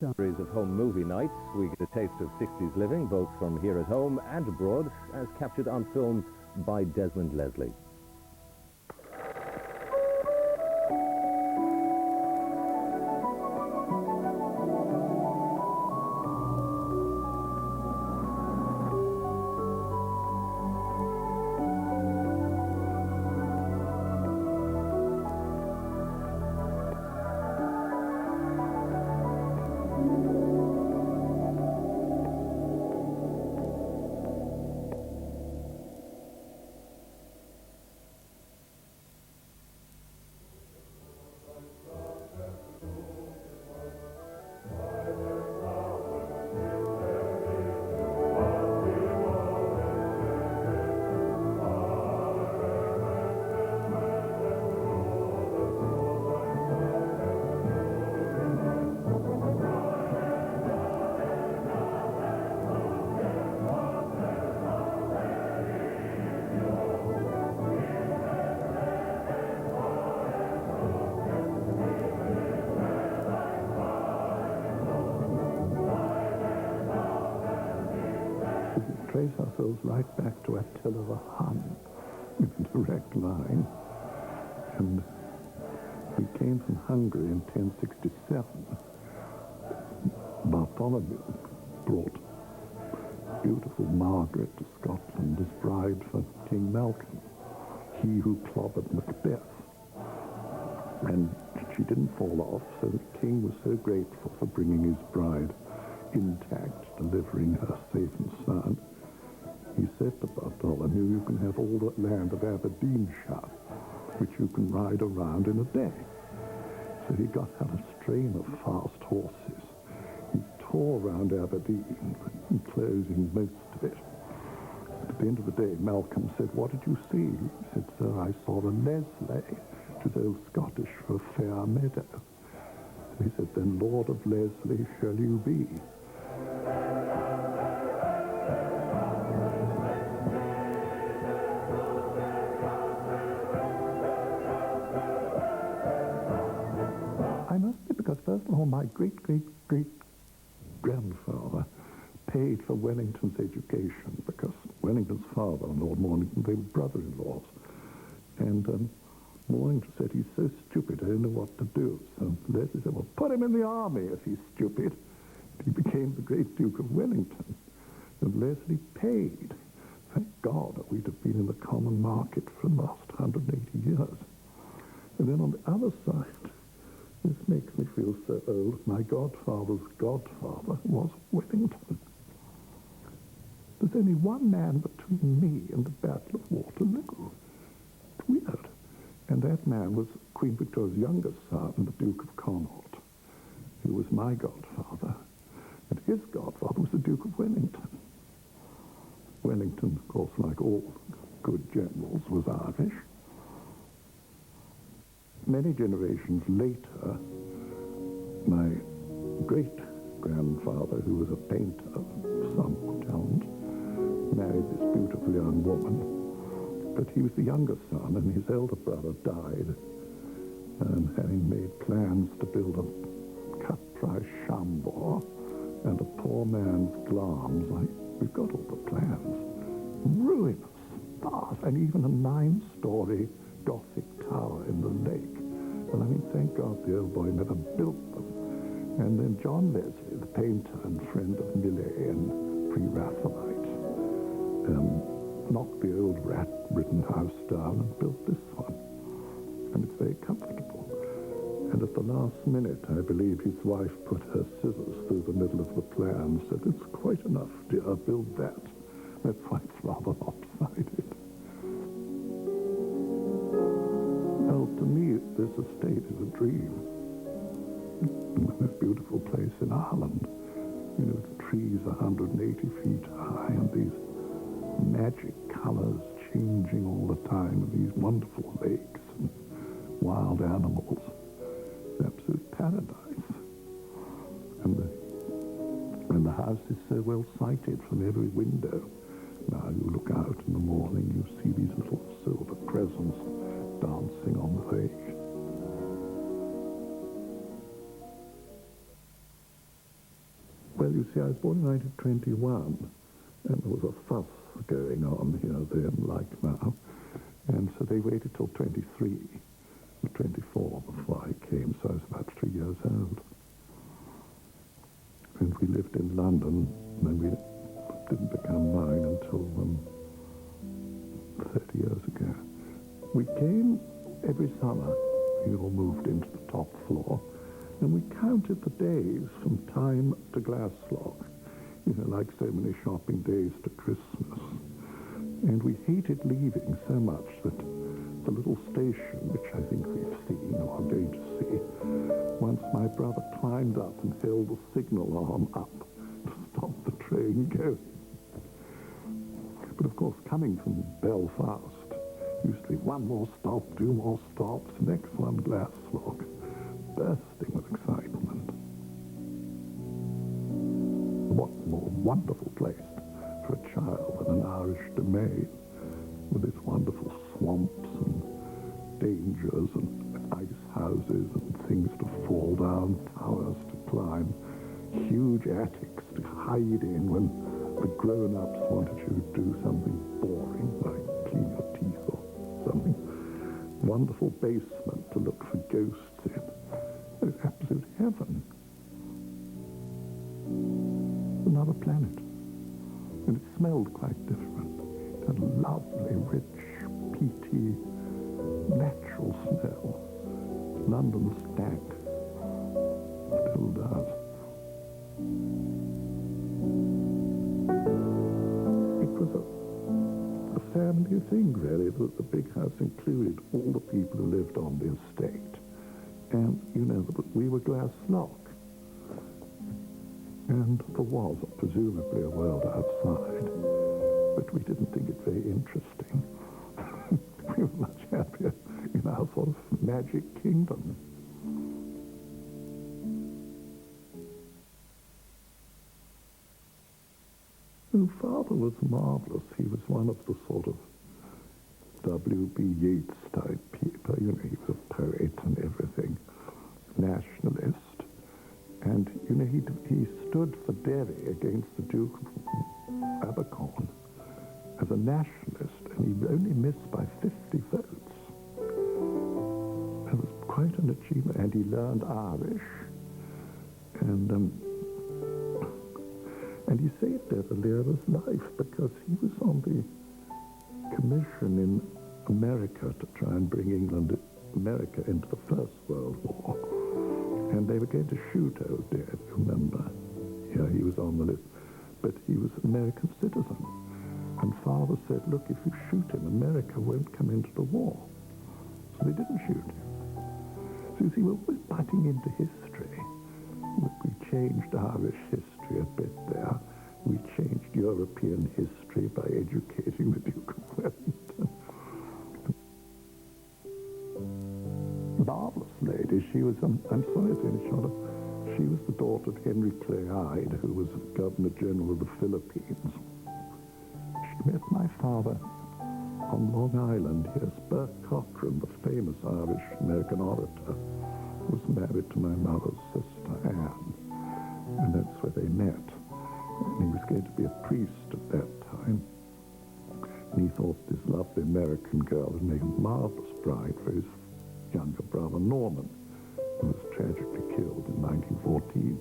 Series of home movie nights, we get a taste of 60s living, both from here at home and abroad, as captured on film by Desmond Leslie. Trace ourselves right back to Attila the Hun in a direct line. And we came from Hungary in 1067. Bartholomew brought beautiful Margaret to Scotland as bride for King Malcolm, he who clobbered Macbeth. And she didn't fall off, so the king was so grateful for bringing his bride intact, delivering her safe and sound. He said to Bartholomew, you can have all the land of Aberdeenshire, which you can ride around in a day. So he got out a strain of fast horses. He tore around Aberdeen, enclosing most of it. At the end of the day, Malcolm said, what did you see? He said, sir, I saw a Leslie, which is old Scottish for a fair meadow. So he said, then Lord of Leslie shall you be. Because first of all, my great-great-great-grandfather paid for Wellington's education, because Wellington's father and Lord Mornington, they were brother-in-laws. And Mornington said, he's so stupid, I don't know what to do. So Leslie said, well, put him in the army if he's stupid. He became the great Duke of Wellington. And Leslie paid. Thank God that we'd have been in the common market for the last 180 years. And then on the other side, this makes me feel so old. My godfather's godfather was Wellington. There's only one man between me and the Battle of Waterloo. It's weird. And that man was Queen Victoria's youngest son, the Duke of Connaught, who was my godfather. And his godfather was the Duke of Wellington. Wellington, of course, like all good generals, was Irish. Many generations later, my great-grandfather, who was a painter of some talent, married this beautiful young woman. But he was the younger son, and his elder brother died, and having made plans to build a cut-price Chambord and a poor man's Glamis, we've got all the plans. Ruinous, vast, and even a 9-story Gothic tower in the lake. Well, I mean, thank God the old boy never built them. And then John Leslie, the painter and friend of Millet and pre-Raphaelite, knocked the old rat-ridden house down and built this one. And it's very comfortable. And at the last minute, I believe his wife put her scissors through the middle of the plan, said, it's quite enough, dear, build that. That's why it's rather lopsided. Well, to me, this estate is a dream. The most beautiful place in Ireland. You know, the trees 180 feet high and these magic colors changing all the time, and these wonderful lakes and wild animals. It's absolute paradise. And the house is so well sighted from every window. Now you look out in the morning, you see these little silver crescents dancing on the lake. Well, you see, I was born in 1921, and there was a fuss going on here then, like now. And so they waited till 23 or 24 before I came, so I was about 3 years old. And we lived in London, and we didn't become mine until 30 years ago. We came every summer. We all moved into the top floor, and we counted the days from time to Glasslock, you know, like so many shopping days to Christmas. And we hated leaving so much that the little station, which I think we've seen or are going to see, once my brother climbed up and held the signal arm up to stop the train going. But of course, coming from Belfast, usually one more stop, 2 more stops, next one Glasslock, bursting with excitement. What more wonderful place for a child than an Irish domain, with its wonderful swamps and dangers and ice houses and things to fall down, towers to climb, huge attics to hide in when the grown-ups wanted you to do something boring, like clean your teeth or something. Wonderful basement to look for ghosts in. It was absolute heaven. Another planet. And it smelled quite different. It had a lovely, rich, peaty, natural smell. London stank. Still does. It was a family thing, really. The big house included all the people who lived on the estate. And, you know, we were Glasslock. And there was presumably a world outside, but we didn't think it very interesting. We were much happier in our sort of magic kingdom. And Father was marvelous. He was one of the sort of W.B. Yeats type people. You know, he was a poet and everything, nationalist. And, you know, he stood for Derry against the Duke of Abercorn as a nationalist, and he only missed by 50 votes. That was quite an achievement. And he learned Irish, and he saved Eveleira's life because he was on the commission in America to try and bring America into the First World War. And they were going to shoot old Dad, remember? Yeah, he was on the list. But he was an American citizen. And Father said, look, if you shoot him, America won't come into the war. So they didn't shoot him. So you see, we're butting into history. We changed Irish history a bit there. We changed European history by educating the Duke of Wellington. Marvelous lady. She was, I'm sorry to interrupt, she was the daughter of Henry Clay Hyde, who was Governor General of the Philippines. She met my father on Long Island. Yes, Burke Cochran, the famous Irish-American orator, was married to my mother's sister, Anne. And that's where they met. And he was going to be a priest at that time. And he thought this lovely American girl would make a marvelous bride for his younger brother, Norman, who was tragically killed in 1914.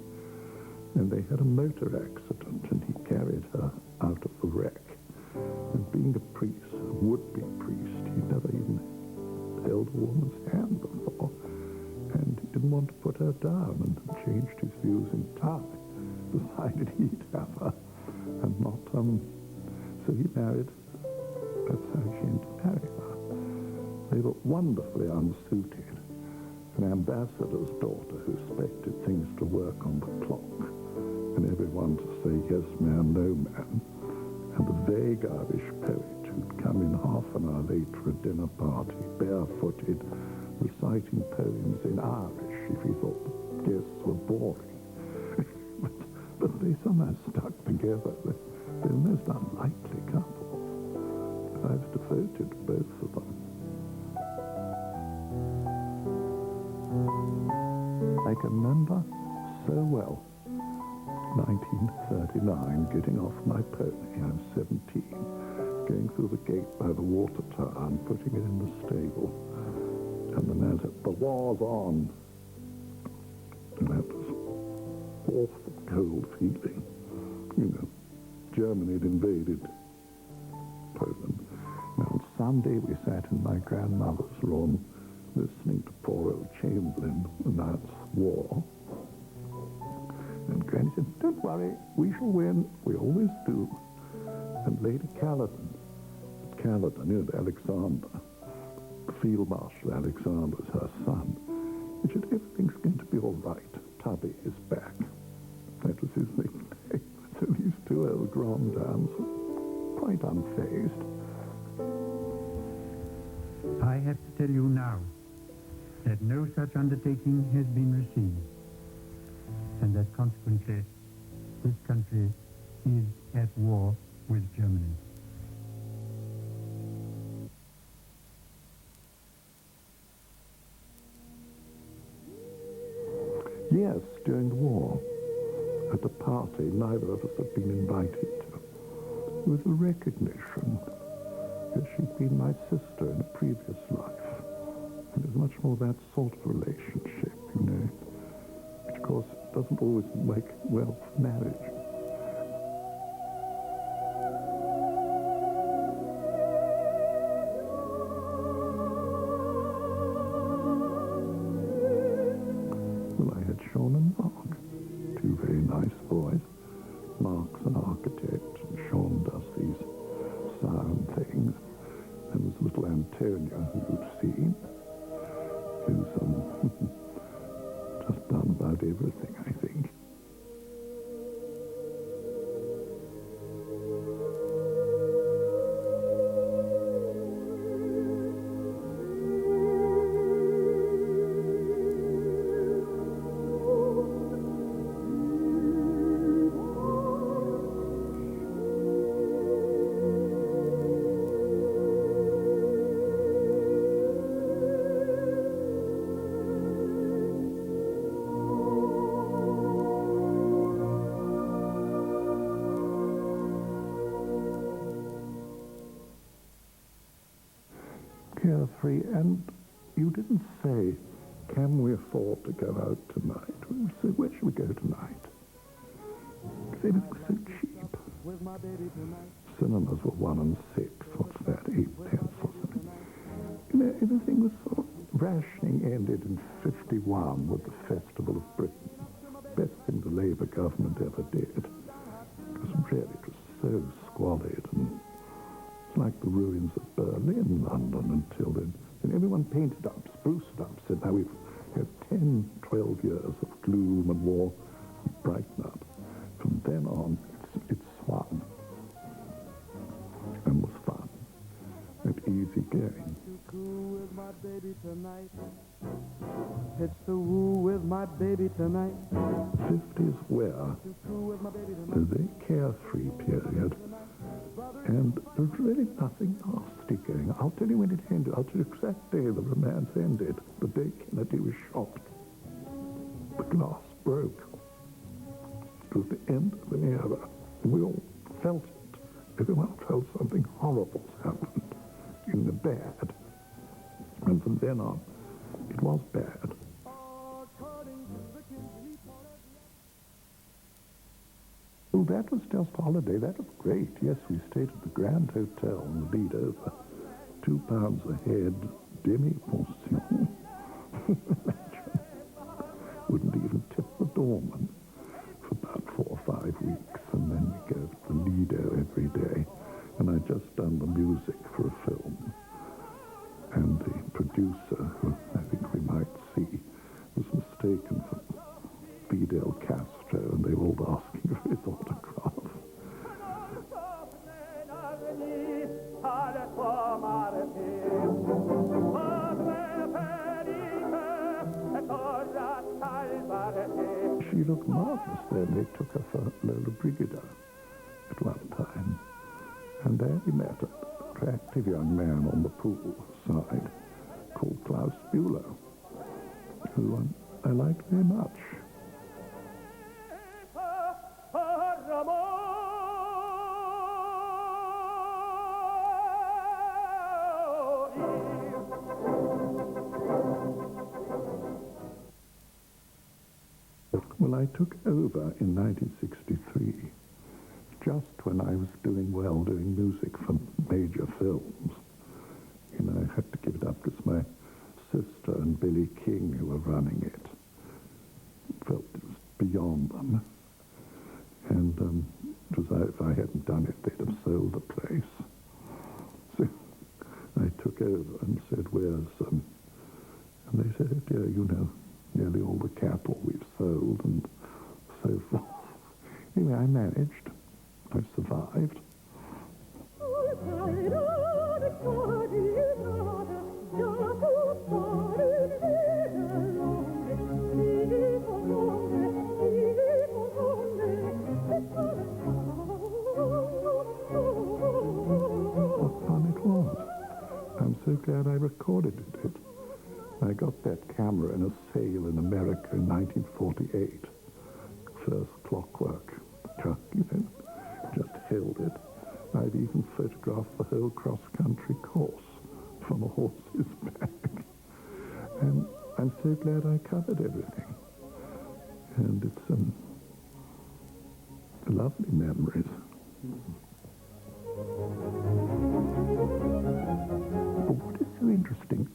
And they had a motor accident, and he carried her out of the wreck. And being a priest, a would-be priest, he'd never even held a woman's hand before. And he didn't want to put her down, and changed his views entirely. Decided he'd have her, and not, so he married, that's how he came to marry her. They were wonderfully unsuited. An ambassador's daughter who expected things to work on the clock, and everyone to say yes man, no man, and the vague Irish poet who'd come in half an hour late for a dinner party, barefooted, reciting poems in Irish if he thought the guests were boring. but they somehow stuck together. They're the most unlikely couple. I was devoted to both of them. I can remember so well 1939, getting off my pony. I was 17, going through the gate by the water tower and putting it in the stable. And the man said, "The war's on." And that was awful, cold feeling. You know, Germany had invaded Poland. Now, on Sunday, we sat in my grandmother's room listening to poor old Chamberlain announce war. And Granny said, "Don't worry, we shall win. We always do." And Lady Caledon, you know, Alexander, Field Marshal Alexander is her son. He said, "Everything's going to be all right. Tubby is back." That was his nickname. So these two old granddams were quite unfazed. I have to tell you now that no such undertaking has been received, and that consequently this country is at war with Germany. Yes, during the war, at a party neither of us had been invited to. It was a recognition that she'd been my sister in a previous life. And it was much more that sort of relationship, you know, which of course doesn't always make well for marriage. Well, I had Sean and Mark, two very nice boys. Mark's an architect, and Sean does these sound things. And there's little Antonia, who you've seen, who's just done about everything, I think. Carefree, and you didn't say, "Can we afford to go out tonight?" We said, "Where should we go tonight?" Because everything's so cheap. Cinemas were 1 and 6. What's that? 8 pence or something. You know, everything was sort of rationing ended in 51 with the Festival of Britain. Best thing the Labour government ever did. Because really it was so squalid, and it's like the ruins of Berlin, London, until then. And everyone painted up, spruced up, said, now we've had 10, 12 years of gloom and war, brighten up. From then on, it swung and was fun and easy going. With my baby tonight. It's the woo with my baby tonight. 50s were a very carefree period, and there's really nothing nasty going. I'll tell you when it ended. I'll tell you the exact day the romance ended. The day Kennedy was shot. The glass broke. It was the end of an era. We all felt it. Everyone felt something horrible's happened in the bad. And from then on, it was bad. Oh, that was just holiday. That was great. Yes, we stayed at the Grand Hotel in the lead over. £2 a head, demi-pension. Wouldn't even tip the doorman for about 4 or 5 weeks. And then we go to the Lido every day. And I'd just done the music for a film. And the producer, who I think we might see, was mistaken for Fidel Castro, and they were all asking for his autograph. She looked marvelous then. They took her for Lola Brigida at one time. And there we met an attractive young man on the pool side called Klaus Bülow, who I liked very much. I took over in 1963, just when I was doing well doing music for major films. You know, I had to give it up because my sister and Billy King, who were running it, felt it was beyond them. And it was, if I hadn't done it, they'd have sold the place. So I took over and said, where's... and they said, oh dear, you know, nearly all the cattle we've sold and so forth. Anyway, I managed. I survived. What fun it was. I'm so glad I recorded it. I got that camera in a sale in America in 1948. First Clockwork truck, you know, just held it. I've even photographed the whole cross-country course from a horse's back. And I'm so glad I covered everything. And it's lovely memories. But what is so interesting,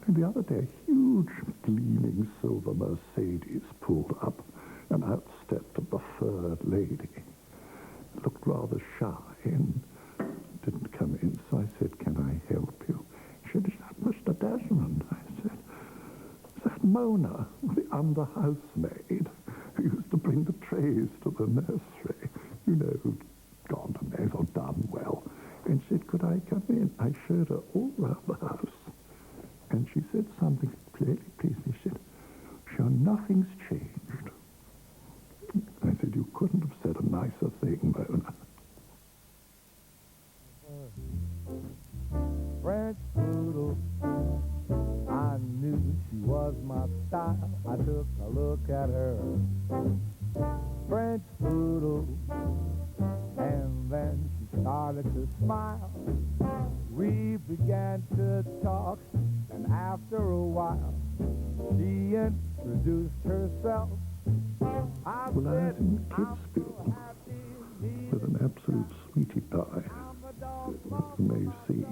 and the other day, a huge gleaming silver Mercedes pulled up and outstepped a buffered lady. Looked rather shy and didn't come in, so I said, can I help you? She said, is that Mr. Desmond? I said, is that Mona, the under-housemaid, who used to bring the trays to the nursery? You know, who'd gone to mess or done well. And she said, could I come in? I showed her all around the house. And she said something clearly pleased me. She said, sure, nothing's changed. I said, you couldn't have said a nicer thing, Mona. French poodle, I knew she was my style. I took a look at her. French poodle, and then she started to smile. We began to talk, and after a while, she introduced herself. Well, I was in Kidsville with an absolute sweetie pie, you may see,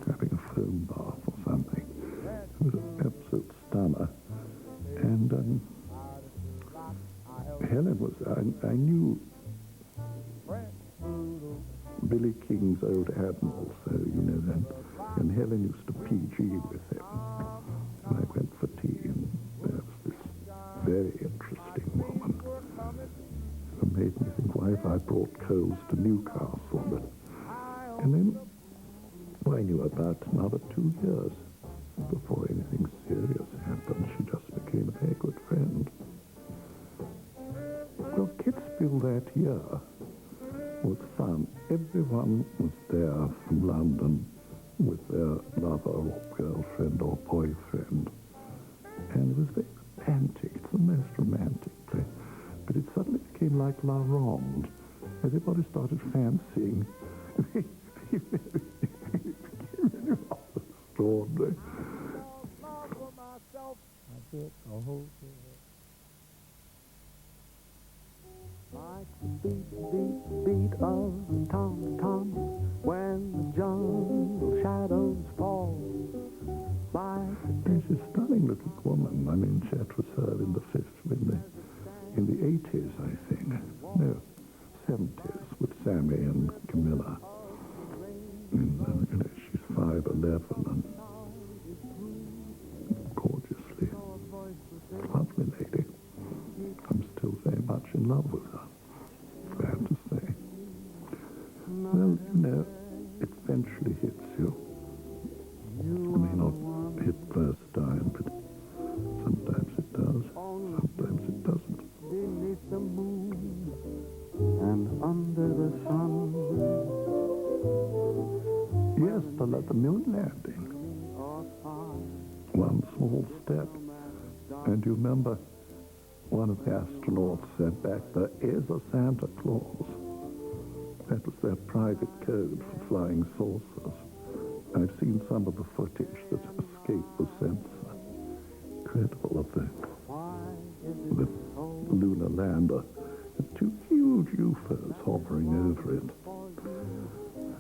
having a foam bath or something. It was an absolute stunner. And Helen was, I knew Billy King's old admiral, so, you know, and Helen used to PG with him. And I went for tea, and there was this very interesting woman who made me think, why have I brought coals to Newcastle? And then, well, I knew about another 2 years before anything serious happened. She just became a very good friend. Well, Kidsville that year was fun. Everyone was there from London with their lover or girlfriend or boyfriend. And it was very romantic. It's the most romantic place. But it suddenly became like La Ronde. Everybody started fancying. It became really extraordinary. Like the beat, beat, beat of the tom-tom when the jungle shadows fall. She's a stunning little woman. I mean, that was her in the 80s, I think. No, 70s with Sammy and Camilla. And, you know, she's 5'11" and gorgeously lovely lady. I'm still very much in love with her, glad to say. Well, you know, it eventually hits you. It may not hit first time, but sometimes it does, sometimes it doesn't. Beneath the moon and under the sun. Yes, the moon landing. One small step. And you remember one of the astronauts said back, there is a Santa Claus. That was their private code for flying saucers. I've seen some of the footage that escaped the censor. Incredible of the the lunar lander, and two huge UFOs hovering over it.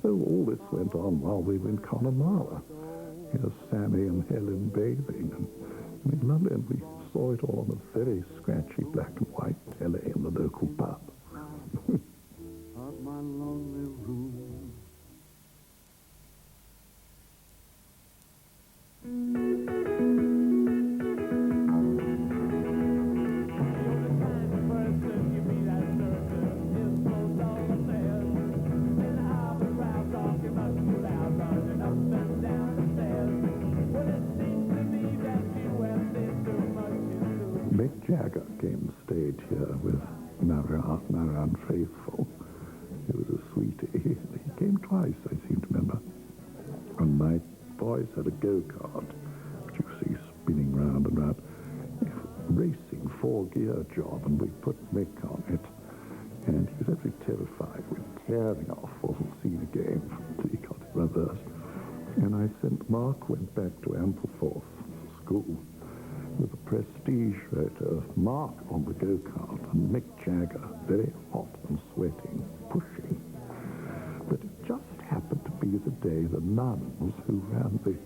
Oh, all this went on while we were in Connemara. Here's Sammy and Helen bathing, and lovely, and we saw it all on a very scratchy black and white telly in the local pub. Of my lonely room. Mick Jagger came and stayed here with Marianne Faithfull. He was a sweetie. He came twice, I seem to remember. And my boys had a go-kart, which you see spinning round and round. Racing four-gear job, and we put Mick on it. And he was actually terrified. We were tearing off, wasn't seen again until he got it reversed. And Mark went back to Ampleforth School with a prestige photo of Mark on the go-kart and Mick Jagger, very hot and sweating, pushing. But it just happened to be the day the nuns who ran the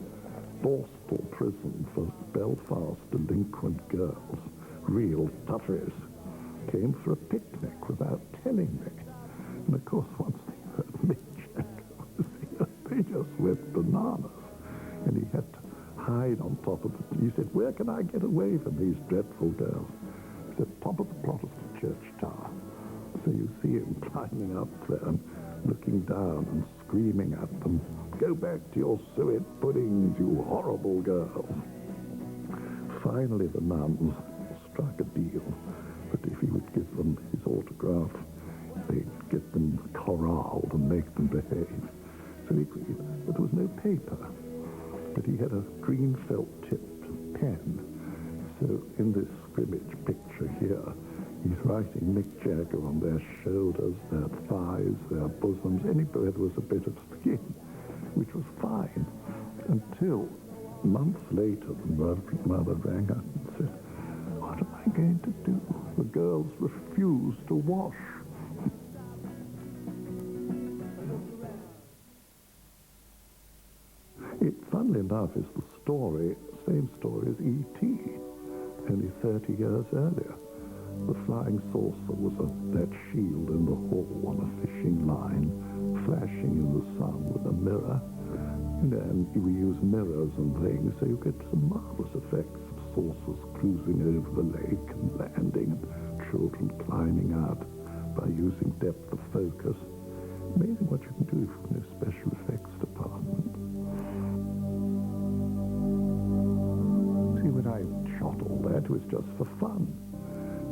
Borstal prison for Belfast delinquent girls, real toughies, came for a picnic without telling me. And of course, once they heard Mick Jagger was here, they just went bananas. And he had to hide on top of it. He said, "Where can I get away from these dreadful girls?" He said, "Top of the Protestant church tower." So you see him climbing up there and looking down and screaming at them, "Go back to your suet puddings, you horrible girls." Finally, the nuns struck a deal that if he would give them his autograph, they'd get them corralled and make them behave. So he agreed, but there was no paper. But he had a green felt-tipped pen. So in this scrimmage picture here, he's writing Mick Jagger on their shoulders, their thighs, their bosoms, anywhere there was a bit of skin, which was fine. Until months later, the mother rang up and said, "What am I going to do? The girls refuse to wash." It, funnily enough, is the same story as E.T., only 30 years earlier. The flying saucer was that shield in the hall on a fishing line, flashing in the sun with a mirror. And we use mirrors and things, so you get some marvelous effects of saucers cruising over the lake and landing, and children climbing out by using depth of focus. Amazing what you can do from a special effects department. See, when I shot all that, it was just for fun.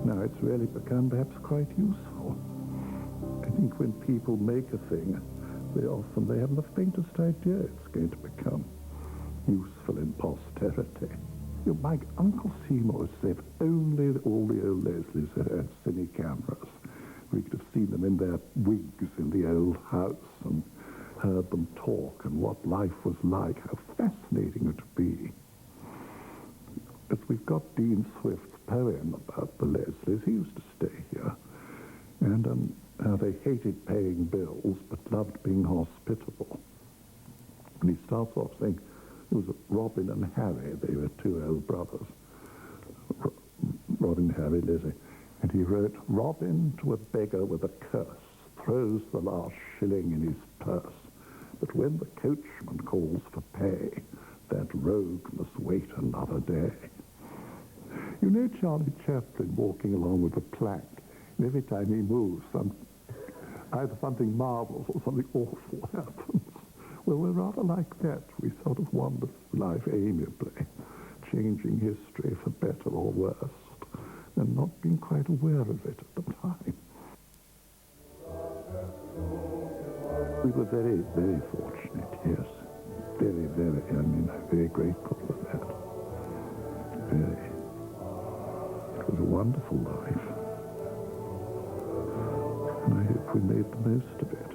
Now it's really become perhaps quite useful. I think when people make a thing, they haven't the faintest idea it's going to become useful in posterity. You know, my Uncle Seymour said only all the old Leslies had cine cameras. We could have seen them in their wigs in the old house and heard them talk and what life was like, how fascinating it would be. As we've got Dean Swift's poem about the Leslies, he used to stay here, and how they hated paying bills but loved being hospitable. And he starts off saying it was Robin and Harry, they were two old brothers, Robin, Harry, Lizzie. And he wrote, "Robin to a beggar with a curse throws the last shilling in his purse. But when the coachman calls for pay, that rogue must wait another day." You know Charlie Chaplin walking along with a plank, and every time he moves, either something marvelous or something awful happens. Well, we're rather like that. We sort of wander through life amiably, changing history for better or worse, and not being quite aware of it at the time. We were very, very fortunate, yes. Very, very, very grateful for that. Very. It was a wonderful life. And I hope we made the most of it.